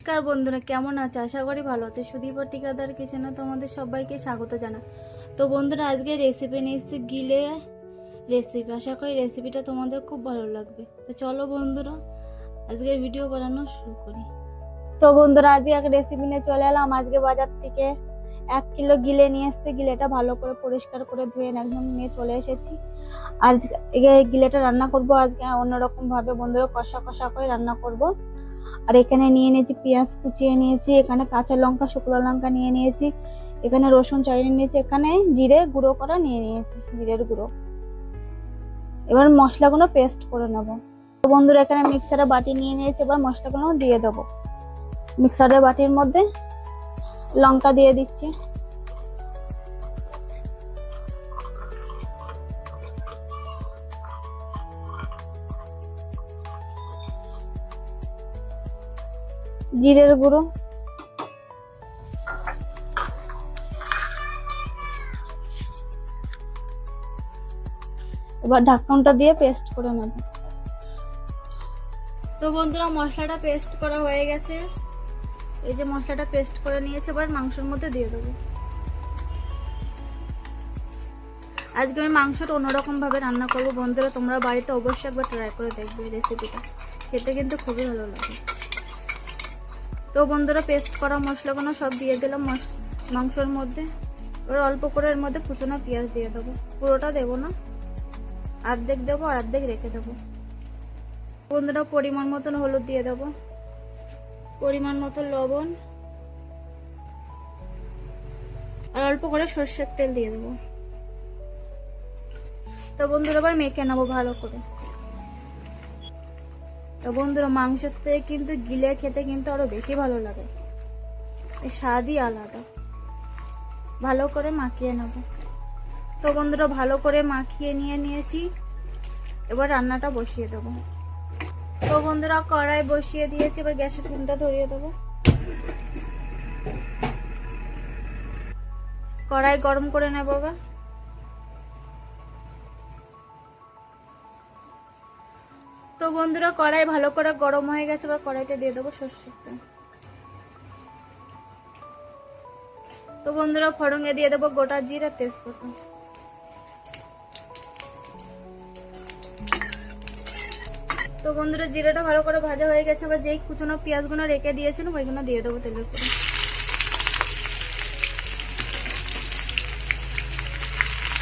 নমস্কার বন্ধুরা, কেমন আছে? আশা করি ভালো আছে। সুদীপ ঠিকাদার কিচেনে তোমাদের সবাইকে স্বাগত জানা। তো বন্ধুরা, আজকে রেসিপি নিয়েছি গিলে রেসিপি। আশা করি রেসিপিটা তোমাদের খুব ভালো লাগবে। তো চলো বন্ধুরা, আজকে ভিডিও বানানো শুরু করি। তো বন্ধুরা, আজকে এক রেসিপি নিয়ে চলে এলাম। আজকে বাজার থেকে 1 কিলো গিলে নিয়ে এসেছি। গিলেটা ভালো করে পরিষ্কার করে ধুয়ে একদম নিয়ে চলে এসেছি। আজকে গিলেটা রান্না করব আজকে অন্যরকম ভাবে বন্ধুরা, কষা কষা করে রান্না করব। আর এখানে নিয়ে নিয়েছি পেঁয়াজ কুচিয়ে নিয়েছি, এখানে কাঁচা লঙ্কা শুকনো লঙ্কা নিয়ে নিয়েছি, এখানে রসুন চাইনিয়ে নিয়েছি, এখানে জিরে গুঁড়ো করা নিয়ে নিয়েছি, জিরের গুঁড়ো। এবার মশলাগুলো পেস্ট করে নেব। তো বন্ধুরা, এখানে মিক্সারে বাটি নিয়ে নিয়েছি। এবার মশলাগুলো দিয়ে দেবো মিক্সারের বাটির মধ্যে। লঙ্কা দিয়ে দিচ্ছি, জিরের গুঁড়ো, এবার ঢাকনটা দিয়ে পেস্ট করে নেব। তো বন্ধুরা, মশলাটা পেস্ট করা হয়ে গেছে। এই যে মশলাটা পেস্ট করে নিয়েছে, এবার মাংসের মধ্যে দিয়ে দেবো। আজকে আমি মাংসটা অন্যরকম ভাবে রান্না করবো বন্ধুরা, তোমরা বাড়িতে অবশ্যই একবার ট্রাই করে দেখবে। রেসিপিটা খেতে কিন্তু খুবই ভালো লাগে। তো বন্ধুরা, পেস্ট করা মশলাগুলো সব দিয়ে দিলাম মাংসের মধ্যে। এবার অল্প করে এর মধ্যে কুচনো পেঁয়াজ দিয়ে দেবো। পুরোটা দেবো না, অর্ধেক দেবো আর অর্ধেক রেখে দেবো। বন্ধুরা, পরিমাণ মতন হলুদ দিয়ে দেবো, পরিমাণ মতো লবণ, আর অল্প করে সরষের তেল দিয়ে দেবো। তো বন্ধুরা, এবার মেখে নেবো ভালো করে। তো বন্ধুরা, মাংসের থেকে কিন্তু গিলে খেতে কিন্তু আরো বেশি ভালো লাগে, এর স্বাদই আলাদা। ভালো করে মাখিয়ে নেব। তো বন্ধুরা, ভালো করে মাখিয়ে নিয়েছি। এবার রান্নাটা বসিয়ে দেবো। তো বন্ধুরা, কড়াই বসিয়ে দিয়েছি। এবার গ্যাসের ফ্লেমটা ধরিয়ে দেবো। কড়াই গরম করে নেবো। এবার তো বন্ধুরা, কড়াই ভালো করে গরম হয়ে গেছে। এবার কড়াইতে দিয়ে দেবো সরষের তেল। তো বন্ধুরা, ফোড়নে দিয়ে দেবো গোটা জিরা, তেজপাতা। তো বন্ধুরা, জিরাটা ভালো করে ভাজা হয়ে গেছে। এবার যেই কুচনো পেঁয়াজগুলো রেখে দিয়েছিলাম ওইগুলো দিয়ে দেবো তেলের উপরে।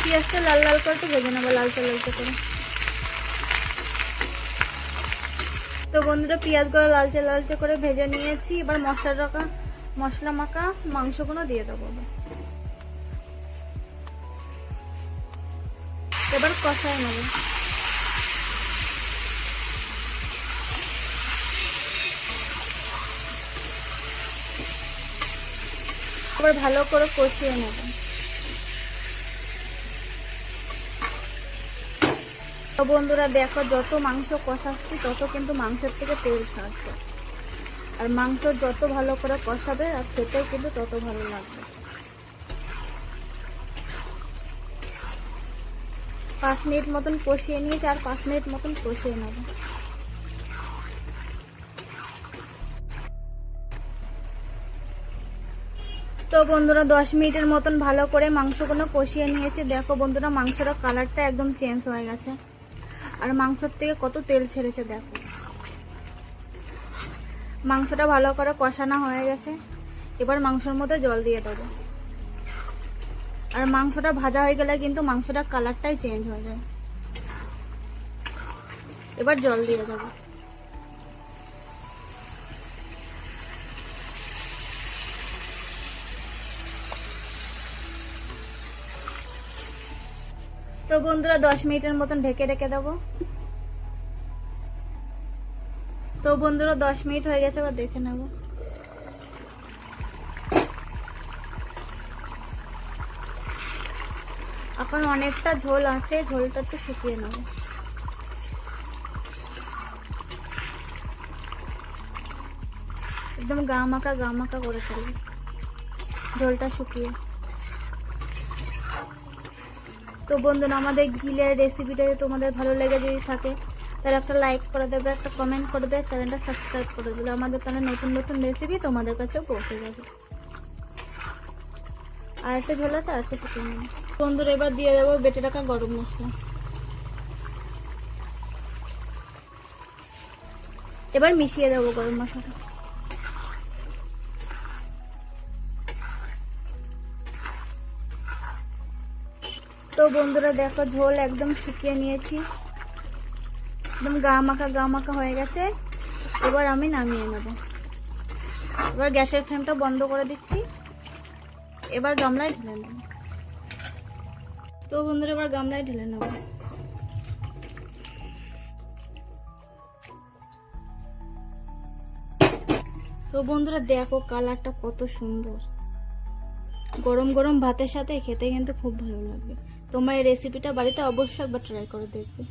পেঁয়াজটা লাল লাল করে একটু ভেজে নেবো, লালচে লালচে করে। তো বন্ধুরা, পেঁয়াজগুলো লালচে লালচে করে ভেজে নিয়েছি। এবার মশলা মাখা মাংসগুলো দিয়ে দেবো। এবার কষায় নেব। এবার ভালো করে কষিয়ে নেব। তো বন্ধুরা, দেখো, যত মাংস কষাচ্ছি তত কিন্তু মাংসের থেকে তেল ছাড়ছে। আর মাংস যত ভালো করে কষাবে আর খেতেও কিন্তু তত ভালো লাগবে। 5 মিনিট মতন কষিয়ে নিয়েছি, আর 5 মিনিট মতন কষিয়ে নেব। তো বন্ধুরা, 10 মিনিটের মতন ভালো করে মাংসগুলো কষিয়ে নিয়েছি। দেখো বন্ধুরা, মাংসের কালারটা একদম চেঞ্জ হয়ে গেছে, আর মাংসের থেকে কত তেল ছেড়েছে দেখো। মাংসটা ভালো করে কষানো হয়ে গেছে। এবার মাংসের মধ্যে জল দিয়ে দেবো। আর মাংসটা ভাজা হয়ে গেলে কিন্তু মাংসটার কালারটাই চেঞ্জ হয়ে যায়। এবার জল দিয়ে দেবো। তো বন্ধুরা, 10 মিনিটের মতন ঢেকে রেখে দেবো। তো বন্ধুরা, 10 মিনিট হয়ে গেছে। এবার দেখে নেব। এখন অনেকটা ঝোল আছে, ঝোলটা একটু শুকিয়ে নেব। একদম গা মাখা করে ফেলবো ঝোলটা শুকিয়ে। তো বন্ধুরা, আমাদের গিলের রেসিপিটা তোমাদের ভালো লেগে যদি থাকে তাহলে একটা লাইক করে দেবে, একটা কমেন্ট করে দেবে, চ্যানেলটা সাবস্ক্রাইব করে দেবে, আমাদের তাহলে নতুন নতুন রেসিপি তোমাদের কাছেও পৌঁছে যাবে। আর একটা ঝোল আছে, আর একটা ফুটে নেবে। বন্ধুরা এবার দিয়ে দেবো বেটে রাখা গরম মশলা। এবার মিশিয়ে দেবো গরম মশলাটা। তো বন্ধুরা দেখো ঝোল একদম শুকিয়ে নিয়েছি, একদম গা মাখা হয়ে গেছে। এবার আমি নামিয়ে নেব। এবার গ্যাসের ফ্লেমটা বন্ধ করে দিচ্ছি। এবার গামলায় ঢেলে নেব। তো বন্ধুরা এবার গামলায় ঢেলে নেব। তো বন্ধুরা দেখো কালারটা কত সুন্দর, গরম গরম ভাতের সাথে খেতে কিন্তু খুব ভালো লাগবে। তোমরা এই রেসিপিটা বাড়িতে অবশ্যই একবার ট্রাই করে দেখবে।